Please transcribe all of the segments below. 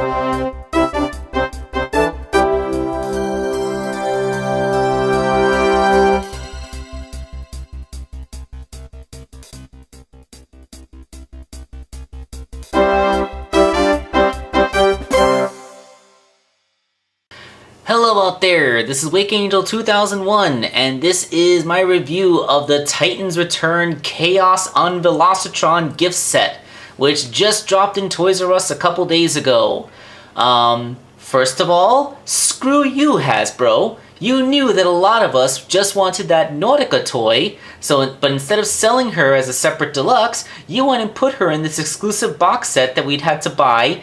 Hello out there, this is Wakeangel2K1, and this is my review of the Titans Return Chaos on Velocitron gift set, which just dropped in Toys R Us a couple days ago. First of all, screw you, Hasbro. You knew that a lot of us just wanted that Nautica toy, but instead of selling her as a separate deluxe, you went and put her in this exclusive box set that we'd had to buy,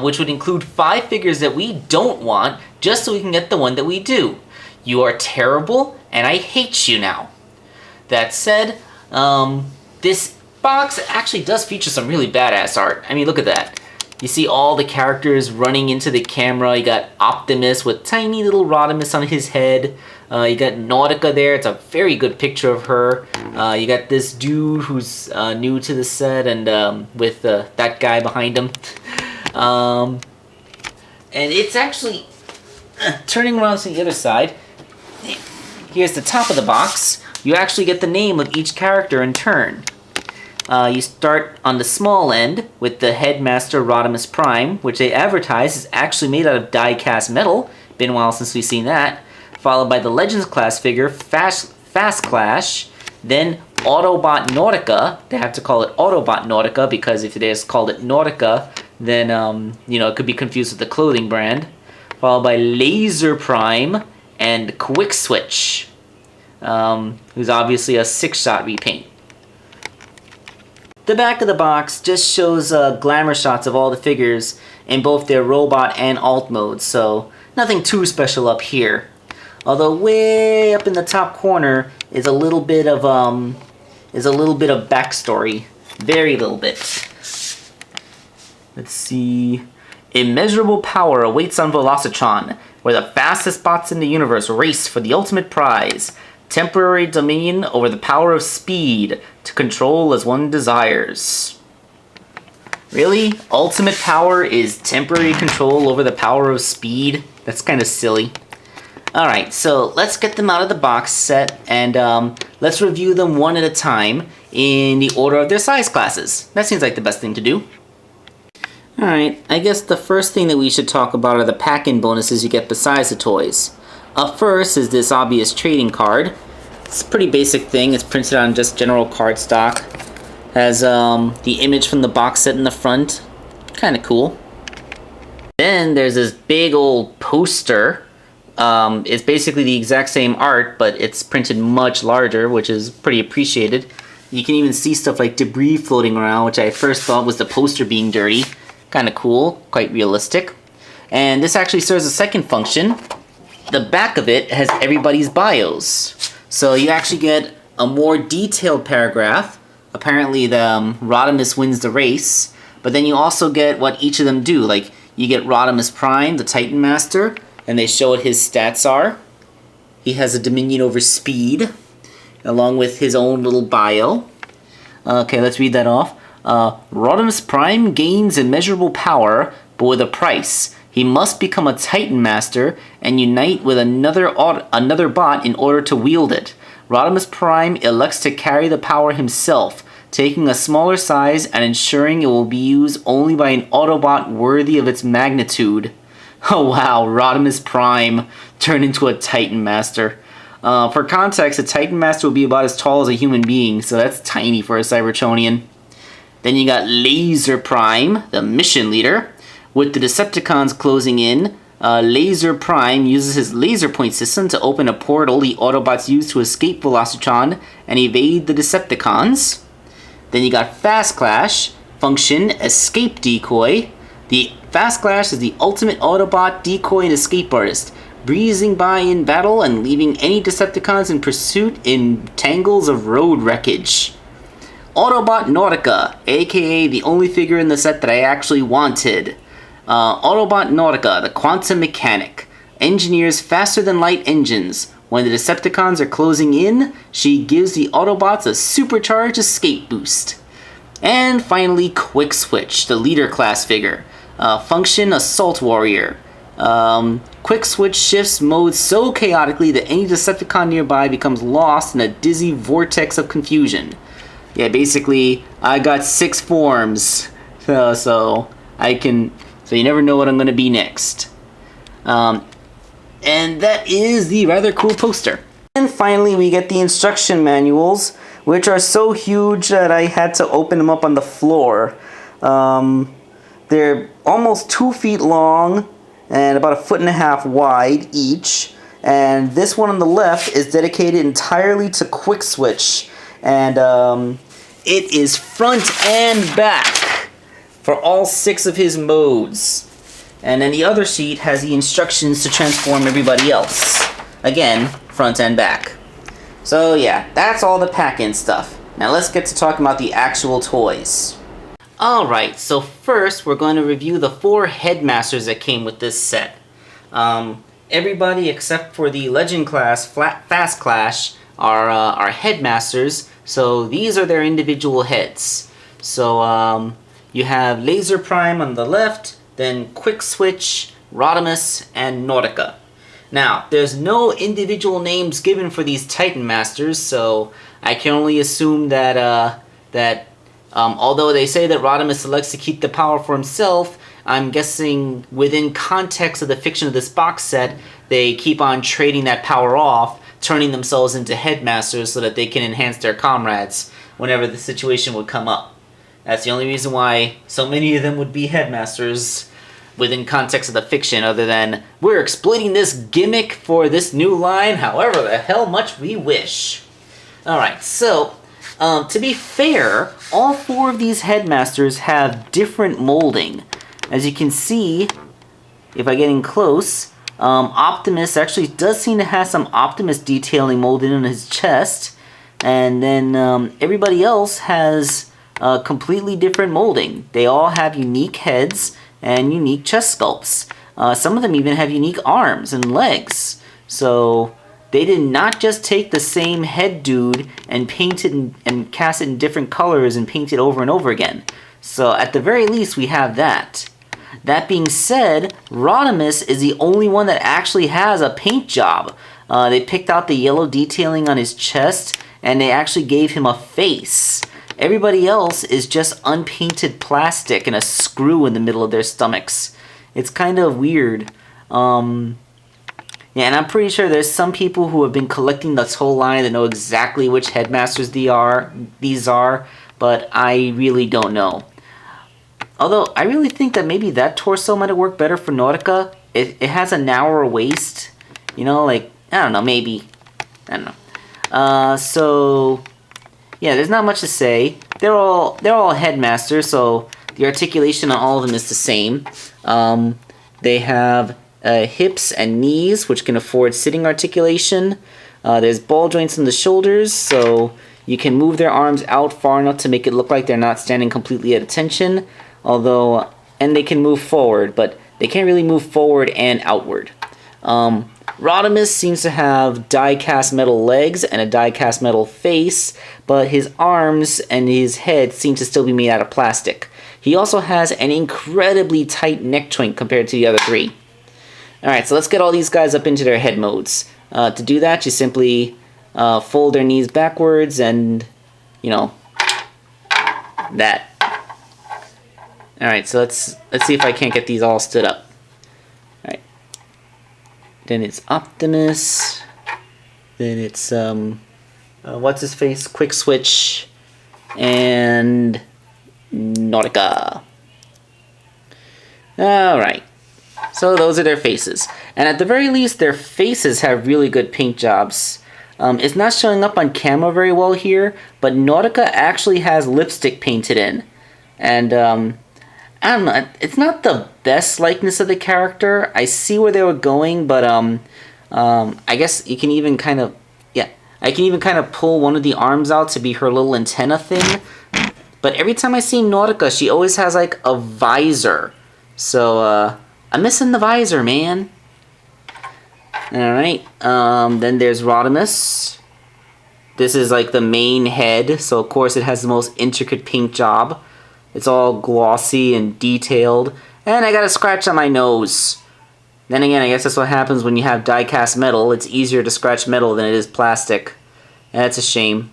which would include 5 figures that we don't want, just so we can get the one that we do. You are terrible, and I hate you now. That said, this box actually does feature some really badass art. I mean, look at that. You see all the characters running into the camera. You got Optimus with tiny little Rodimus on his head. You got Nautica there. It's a very good picture of her. You got this dude who's new to the set, and with that guy behind him. And it's actually turning around to the other side. Here's the top of the box. You actually get the name of each character in turn. You start on the small end with the Headmaster Rodimus Prime, which they advertise is actually made out of die-cast metal. Been a while since we've seen that. Followed by the Legends class figure, Fast Clash. Then Autobot Nautica. They have to call it Autobot Nautica because if they just called it Nautica, then it could be confused with the clothing brand. Followed by Laser Prime and Quick Switch, who's obviously a 6-shot repaint. The back of the box just shows glamour shots of all the figures in both their robot and alt modes, so nothing too special up here. Although way up in the top corner is a little bit of backstory, very little bit. Let's see. Immeasurable power awaits on Velocitron, where the fastest bots in the universe race for the ultimate prize. Temporary dominion over the power of speed to control as one desires. Really? Ultimate power is temporary control over the power of speed? That's kind of silly. Alright, so let's get them out of the box set and let's review them one at a time in the order of their size classes. That seems like the best thing to do. Alright, I guess the first thing that we should talk about are the pack-in bonuses you get besides the toys. Up first is this obvious trading card. It's a pretty basic thing. It's printed on just general cardstock. Has the image from the box set in the front. Kind of cool. Then there's this big old poster. It's basically the exact same art, but it's printed much larger, which is pretty appreciated. You can even see stuff like debris floating around, which I first thought was the poster being dirty. Kind of cool, quite realistic. And this actually serves a second function. The back of it has everybody's bios. So you actually get a more detailed paragraph. Apparently the Rodimus wins the race. But then you also get what each of them do. Like you get Rodimus Prime, the Titan Master, and they show what his stats are. He has a dominion over speed, along with his own little bio. Okay, let's read that off. Rodimus Prime gains immeasurable power, but with a price. He must become a Titan Master and unite with another bot in order to wield it. Rodimus Prime elects to carry the power himself, taking a smaller size and ensuring it will be used only by an Autobot worthy of its magnitude. Oh wow, Rodimus Prime turned into a Titan Master. For context, a Titan Master will be about as tall as a human being, so that's tiny for a Cybertronian. Then you got Laser Prime, the mission leader. With the Decepticons closing in, Laser Prime uses his laser point system to open a portal the Autobots use to escape Velocitron and evade the Decepticons. Then you got Fast Clash, function Escape Decoy. The Fast Clash is the ultimate Autobot decoy and escape artist, breezing by in battle and leaving any Decepticons in pursuit in tangles of road wreckage. Autobot Nautica, aka the only figure in the set that I actually wanted. Autobot Nautica, the quantum mechanic, engineers faster-than-light engines. When the Decepticons are closing in, she gives the Autobots a supercharged escape boost. And finally, Quick Switch, the leader class figure. Function Assault Warrior. Quick switch shifts modes so chaotically that any Decepticon nearby becomes lost in a dizzy vortex of confusion. Yeah, basically, I got 6 forms, so you never know what I'm gonna be next. And that is the rather cool poster. And finally, we get the instruction manuals, which are so huge that I had to open them up on the floor. They're almost 2 feet long and about 1.5 feet wide each. And this one on the left is dedicated entirely to Quick Switch. And it is front and back for all 6 of his modes. And then the other sheet has the instructions to transform everybody else. Again, front and back. So yeah, that's all the pack-in stuff. Now let's get to talking about the actual toys. Alright, so first we're going to review the 4 headmasters that came with this set. Everybody except for the Legend class, Fast Clash, are headmasters, so these are their individual heads. So you have Laser Prime on the left, then Quick Switch, Rodimus, and Nautica. Now, there's no individual names given for these Titan Masters, so I can only assume that although they say that Rodimus selects to keep the power for himself, I'm guessing within context of the fiction of this box set, they keep on trading that power off, turning themselves into headmasters so that they can enhance their comrades whenever the situation would come up. That's the only reason why so many of them would be headmasters within context of the fiction, other than we're exploiting this gimmick for this new line however the hell much we wish. Alright, so to be fair, all 4 of these headmasters have different molding. As you can see, if I get in close, Optimus actually does seem to have some Optimus detailing molded in his chest, and then everybody else has completely different molding. They all have unique heads and unique chest sculpts. Some of them even have unique arms and legs. So they did not just take the same head dude and paint it and cast it in different colors and paint it over and over again. So at the very least we have that. That being said, Rodimus is the only one that actually has a paint job. They picked out the yellow detailing on his chest and they actually gave him a face. Everybody else is just unpainted plastic and a screw in the middle of their stomachs. It's kind of weird. Yeah, and I'm pretty sure there's some people who have been collecting this whole line that know exactly which headmasters these are, but I really don't know. Although, I really think that maybe that torso might have worked better for Nautica. It has a narrower waist. You know, like, I don't know, maybe. I don't know. So yeah, there's not much to say. They're all headmasters, so the articulation on all of them is the same. They have hips and knees, which can afford sitting articulation. There's ball joints in the shoulders, so you can move their arms out far enough to make it look like they're not standing completely at attention. And they can move forward, but they can't really move forward and outward. Rodimus seems to have die-cast metal legs and a die-cast metal face, but his arms and his head seem to still be made out of plastic. He also has an incredibly tight neck joint compared to the other 3. Alright, so let's get all these guys up into their head modes. To do that, you simply fold their knees backwards and, you know, that. Alright, so let's see if I can't get these all stood up. Alright. Then it's Optimus. Then it's, what's his face? Quick Switch. And Nautica. Alright. So those are their faces. And at the very least, their faces have really good paint jobs. It's not showing up on camera very well here, but Nautica actually has lipstick painted in. And, I don't know, it's not the best likeness of the character. I see where they were going, but I guess you can even kind of, yeah, I can even kind of pull one of the arms out to be her little antenna thing. But every time I see Nautica, she always has like a visor. So I'm missing the visor, man. Alright, then there's Rodimus. This is like the main head, so of course it has the most intricate paint job. It's all glossy and detailed. And I got a scratch on my nose. Then again, I guess that's what happens when you have die-cast metal. It's easier to scratch metal than it is plastic. And that's a shame.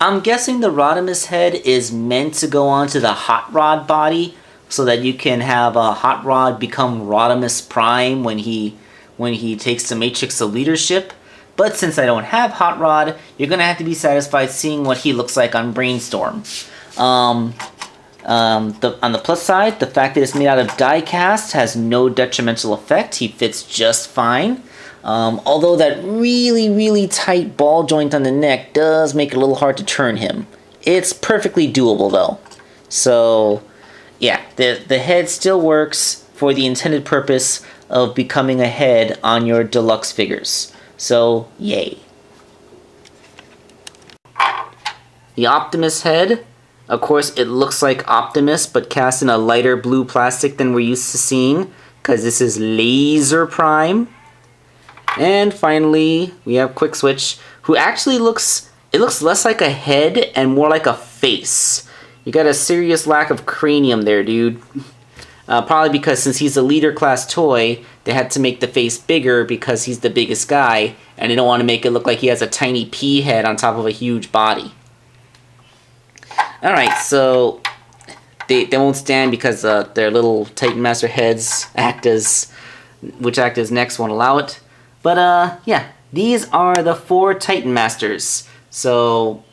I'm guessing the Rodimus head is meant to go onto the Hot Rod body, so that you can have a Hot Rod become Rodimus Prime when he takes the Matrix of Leadership. But since I don't have Hot Rod, you're gonna have to be satisfied seeing what he looks like on Brainstorm. On the plus side, the fact that it's made out of die-cast has no detrimental effect. He fits just fine. Although that really tight ball joint on the neck does make it a little hard to turn him. It's perfectly doable though. So yeah, the head still works for the intended purpose of becoming a head on your deluxe figures. So yay. The Optimus head. Of course, it looks like Optimus, but cast in a lighter blue plastic than we're used to seeing, because this is Laser Prime. And finally, we have Quick Switch, who actually looks less like a head and more like a face. You got a serious lack of cranium there, dude. Probably because since he's a leader class toy, they had to make the face bigger because he's the biggest guy, and they don't want to make it look like he has a tiny pea head on top of a huge body. Alright, so they won't stand because their little Titan Master heads act as necks won't allow it. But yeah, these are the 4 Titan Masters. So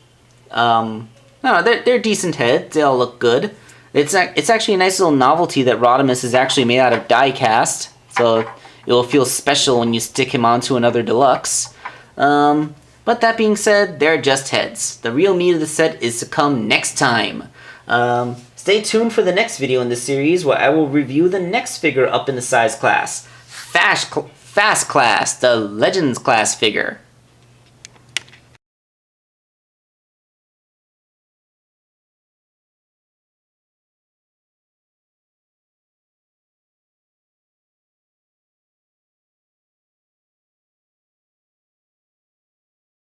no, they're decent heads. They all look good. It's actually a nice little novelty that Rodimus is actually made out of die-cast, so it will feel special when you stick him onto another deluxe. But that being said, they're just heads. The real meat of the set is to come next time. Stay tuned for the next video in this series where I will review the next figure up in the size class. Fast Class, the Legends class figure.